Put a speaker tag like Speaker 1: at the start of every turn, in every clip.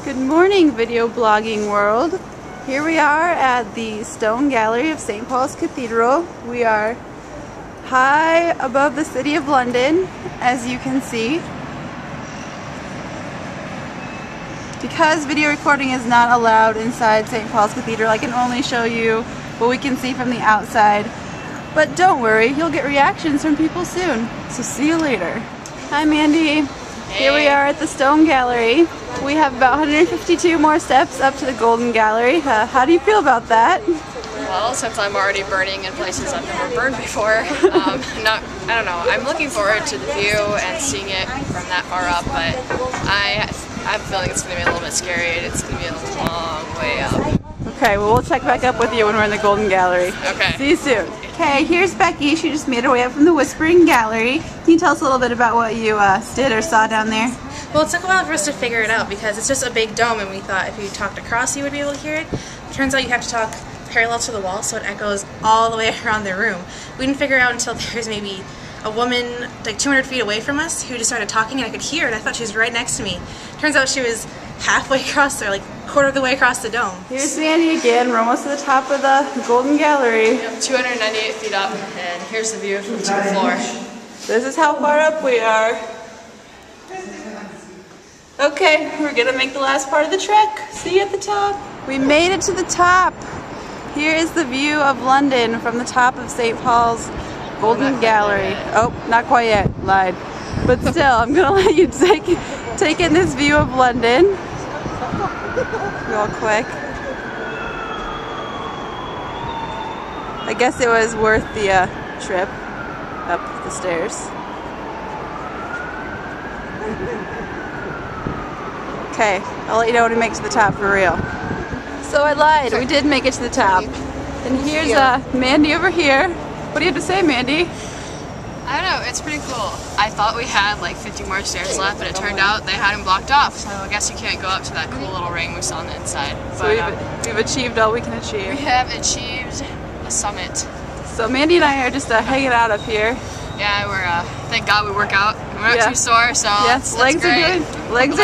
Speaker 1: Good morning, video blogging world. Here we are at the Stone Gallery of St. Paul's Cathedral. We are high above the city of London, as you can see. Because video recording is not allowed inside St. Paul's Cathedral, I can only show you what we can see from the outside. But don't worry, you'll get reactions from people soon. So see you later. Hi Mandy. Hey. Here we are at the Stone Gallery. We have about 152 more steps up to the Golden Gallery. How do you feel about that?
Speaker 2: Well, since I'm already burning in places I've never burned before, I don't know. I'm looking forward to the view and seeing it from that far up, but I have a feeling it's going to be a little bit scary and it's going to be a long way up.
Speaker 1: Okay, well we'll check back up with you when we're in the Golden Gallery.
Speaker 2: Okay.
Speaker 1: See you soon. Okay, here's Becky. She just made her way up from the Whispering Gallery. Can you tell us a little bit about what you did or saw down there?
Speaker 3: Well, it took a while for us to figure it out because it's just a big dome and we thought if you talked across you would be able to hear it. It turns out you have to talk parallel to the wall so it echoes all the way around the room. We didn't figure it out until there was maybe a woman like 200 feet away from us who just started talking and I could hear it. I thought she was right next to me. Turns out she was halfway across there, like a quarter of the way across the dome.
Speaker 1: Here's Mandy again. We're almost at the top of the Golden Gallery.
Speaker 2: Yep, 298 feet up, and here's the view from the floor.
Speaker 1: This is how far up we are. Okay, we're gonna make the last part of the trek. See you at the top. We made it to the top. Here is the view of London from the top of St. Paul's Golden Gallery. Oh, not quite yet. Lied. But still, I'm gonna let you take in this view of London real quick. I guess it was worth the trip up the stairs. Okay, I'll let you know when we make it to the top for real. So I lied, we did make it to the top. And here's Mandy over here. What do you have to say, Mandy?
Speaker 2: I don't know, it's pretty cool. I thought we had like 50 more stairs left, but it turned out they had them blocked off, so I guess you can't go up to that cool little ring we saw on the inside.
Speaker 1: So we've achieved all we can achieve.
Speaker 2: We have achieved the summit.
Speaker 1: So Mandy and I are just hanging out up here.
Speaker 2: Yeah, we're thank God we work out. We're not too sore, so
Speaker 1: yes, legs are doing good.
Speaker 2: Legs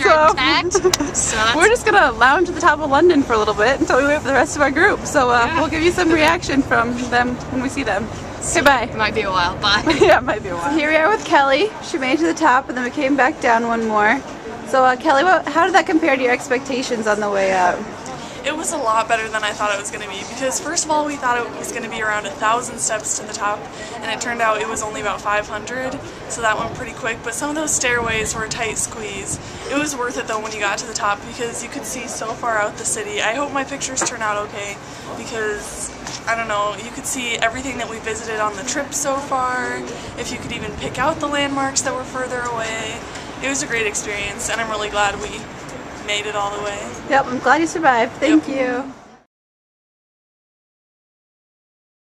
Speaker 2: are intact. So
Speaker 1: we're just gonna lounge at the top of London for a little bit until we wait for the rest of our group. So we'll give you some reaction from them when we see them. Okay, bye.
Speaker 2: It might be a while. Bye.
Speaker 1: Yeah, it might be a while. So here we are with Kelly. She made it to the top, and then we came back down one more. So Kelly, how did that compare to your expectations on the way up?
Speaker 4: It was a lot better than I thought it was going to be because first of all we thought it was going to be around 1,000 steps to the top and it turned out it was only about 500, so that went pretty quick, but some of those stairways were a tight squeeze. It was worth it though when you got to the top because you could see so far out the city. I hope my pictures turn out okay because I don't know, you could see everything that we visited on the trip so far, if you could even pick out the landmarks that were further away. It was a great experience and I'm really glad we made it all the way.
Speaker 1: Yep, I'm glad you survived. Thank you.